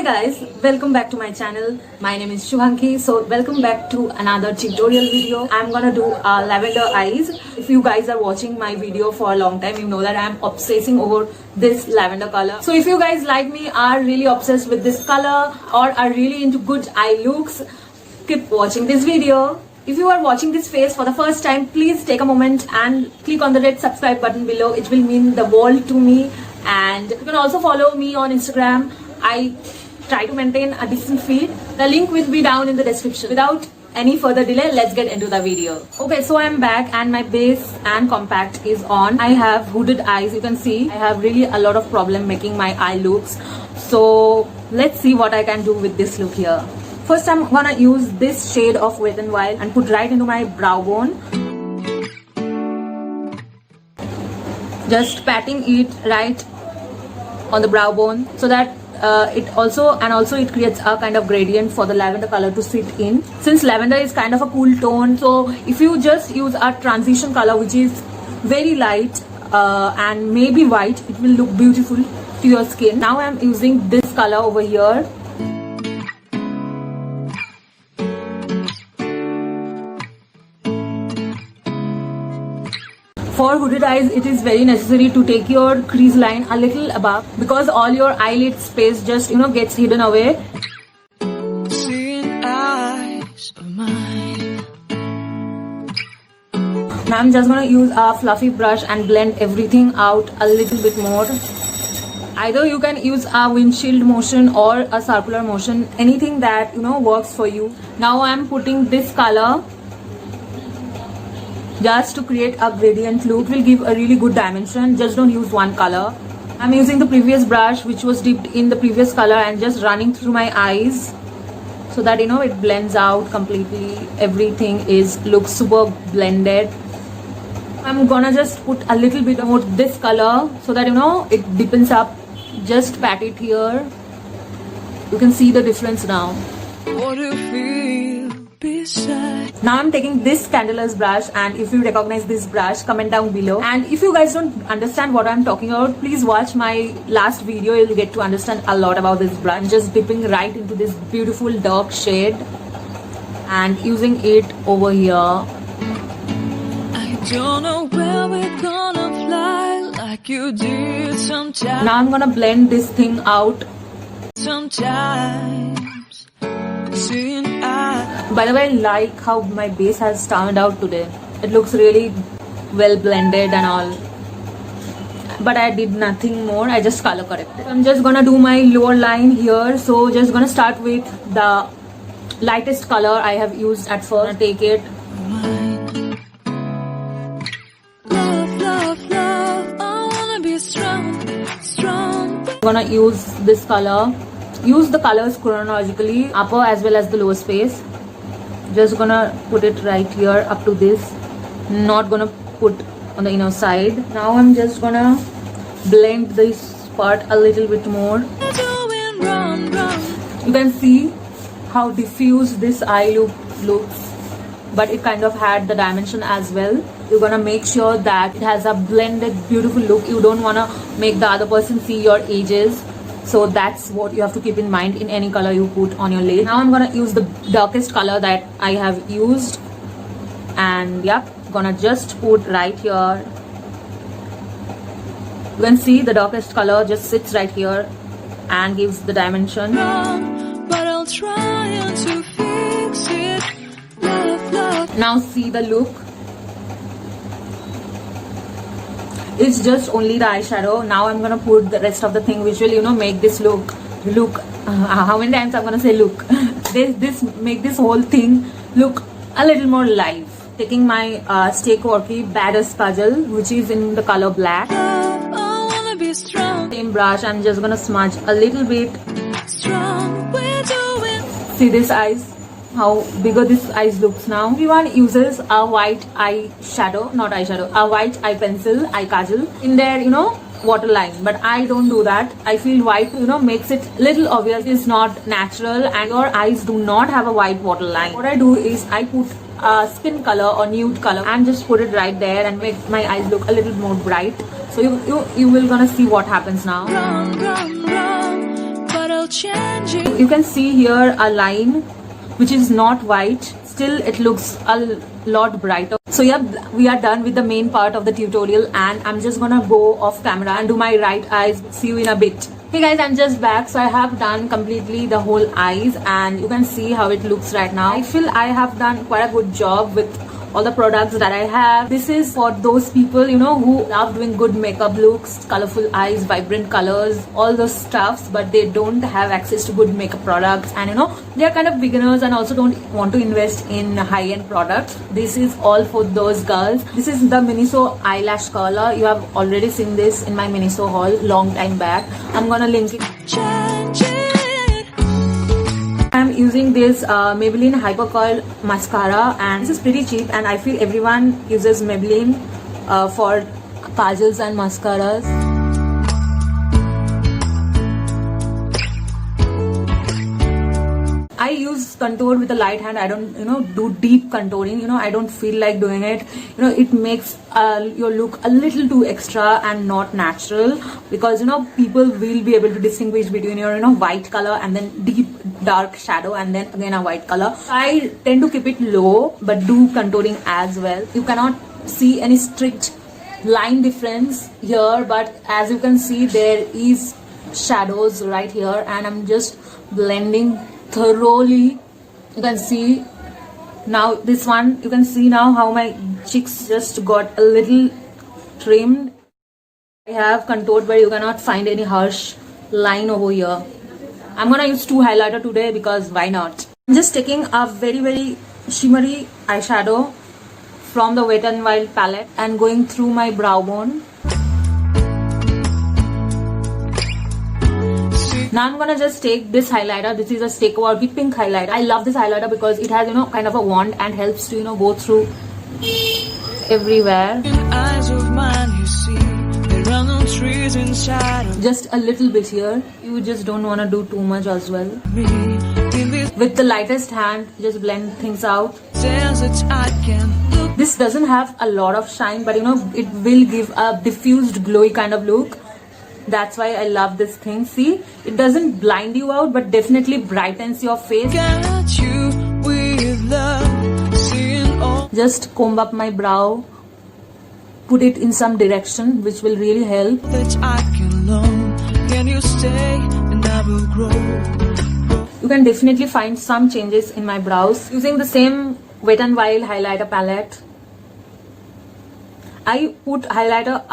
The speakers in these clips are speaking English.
guys, welcome back to my channel. My name is Shubhanki. So welcome back to another tutorial video. I'm gonna do lavender eyes. If you guys are watching my video for a long time, you know that I'm obsessing over this lavender color. So if you guys like me, are really obsessed with this color or are really into good eye looks, keep watching this video. If you are watching this face for the first time, please take a moment and click on the red subscribe button below. It will mean the world to me. And you can also follow me on Instagram. I try to maintain a decent feed. The link will be down in the description. Without any further delay, let's get into the video. Okay, so I'm back and my base and compact is on. I have hooded eyes. You can see I have really a lot of problem making my eye looks. So let's see what I can do with this look here. First, I'm gonna use this shade of Wet n Wild and put right into my brow bone. Just patting it right on the brow bone so that it creates a kind of gradient for the lavender color to sit in. Since lavender is kind of a cool tone, so if you just use a transition color which is very light and maybe white, it will look beautiful to your skin. Now I'm using this color over here. For hooded eyes, it is very necessary to take your crease line a little above because all your eyelid space just gets hidden away. Seeing eyes of mine. Now I'm just gonna use a fluffy brush and blend everything out a little bit more. Either you can use a windshield motion or a circular motion, anything that works for you. Now I'm putting this color just to create a gradient look. It will give a really good dimension. Just don't use one color. I'm using the previous brush which was dipped in the previous color and just running through my eyes so that it blends out completely. Everything looks super blended. I'm gonna just put a little bit more this color so that it deepens up. Just pat it here. You can see the difference now. What do you feel beside? Now I'm taking this Candela's brush, and if you recognize this brush, comment down below. And if you guys don't understand what I'm talking about, please watch my last video. You'll get to understand a lot about this brush. I'm just dipping right into this beautiful dark shade and using it over here. I don't know where we're gonna fly like you did sometimes. Now I'm gonna blend this thing out. Sometimes. By the way, I like how my base has turned out today. It looks really well blended and all. But I did nothing more. I just color corrected. I'm just gonna do my lower line here. So just gonna start with the lightest color I have used at first. I'm gonna take it. Love, love, love. I wanna be strong, strong. I'm gonna use this color. Use the colors chronologically, upper as well as the lower space. Just gonna put it right here up to this. Not gonna put on the inner side. Now I'm just gonna blend this part a little bit more. You can see how diffuse this eye look looks, but it kind of had the dimension as well. You're gonna make sure that it has a blended beautiful look. You don't wanna make the other person see your edges. So that's what you have to keep in mind in any color you put on your lid. Now I'm gonna use the darkest color that I have used, and yep, gonna just put right here. You can see the darkest color just sits right here and gives the dimension. But I'll try to fix it. Love, love. Now see the look. It's just only the eyeshadow. Now I'm gonna put the rest of the thing which will make this look how many times I'm gonna say look this make this whole thing look a little more live. Taking my Stay Quirky Baddest Kajal, which is in the color black. I wanna be strong. Same brush, I'm just gonna smudge a little bit. Strong, we're doing. See this eyes, how bigger this eyes looks now. Everyone uses a white eyeshadow, not eyeshadow, a white eye pencil, eye kajal in their waterline, but I don't do that. I feel white makes it little obvious. It's not natural and your eyes do not have a white waterline. What I do is I put a skin color or nude color and just put it right there and make my eyes look a little more bright. So you will gonna see what happens now. Run, run, run, but I'll changing. You can see here a line which is not white, still it looks a lot brighter. So yeah, we are done with the main part of the tutorial and I'm just gonna go off camera and do my right eyes. See you in a bit. Hey guys, I'm just back. So I have done completely the whole eyes and you can see how it looks right now. I feel I have done quite a good job with all the products that I have. This is for those people, you know, who love doing good makeup looks, colorful eyes, vibrant colors, all those stuffs, but they don't have access to good makeup products and you know, they are kind of beginners and also don't want to invest in high-end products. This is all for those girls. This is the Miniso eyelash color. You have already seen this in my Miniso haul long time back. I'm gonna link it. I'm using this Maybelline Hyper Curl mascara and this is pretty cheap and I feel everyone uses Maybelline for kajals and mascaras. I use contour with a light hand. I don't, do deep contouring. I don't feel like doing it. It makes your look a little too extra and not natural because, people will be able to distinguish between your, white color and then deep dark shadow and then again a white color. I tend to keep it low but do contouring as well. You cannot see any strict line difference here, but as you can see, there is shadows right here and I'm just blending thoroughly. You can see now this one, you can see now how my cheeks just got a little trimmed. I have contoured but you cannot find any harsh line over here. I'm gonna use 2 highlighter today because why not. I'm just taking a very very shimmery eyeshadow from the Wet n Wild palette and going through my brow bone. Now I'm gonna just take this highlighter. This is a Stay Quirky pink highlighter. I love this highlighter because it has, kind of a wand and helps to, go through everywhere. Eyes of mine, you see, there are no trees inside. Just a little bit here. You just don't want to do too much as well. With the lightest hand, just blend things out. This doesn't have a lot of shine, but it will give a diffused glowy kind of look. That's why I love this thing. See, it doesn't blind you out but definitely brightens your face. Got you with love, seeing all. Just comb up my brow, put it in some direction which will really help. That I can learn. Can you stay and I will grow. You can definitely find some changes in my brows using the same Wet n Wild highlighter palette. I put highlighter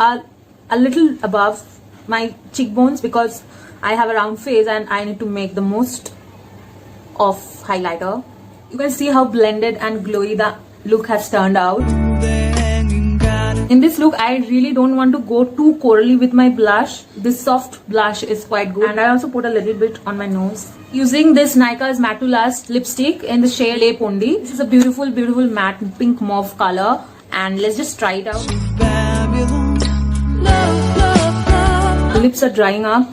a little above my cheekbones because I have a round face and I need to make the most of highlighter. You can see how blended and glowy the look has turned out. In this look, I really don't want to go too corally with my blush. This soft blush is quite good and I also put a little bit on my nose. Using this Nykaa's Matte to Last lipstick in the shade Le Pondi. This is a beautiful matte pink mauve color and let's just try it out. Babylon, love. The lips are drying up.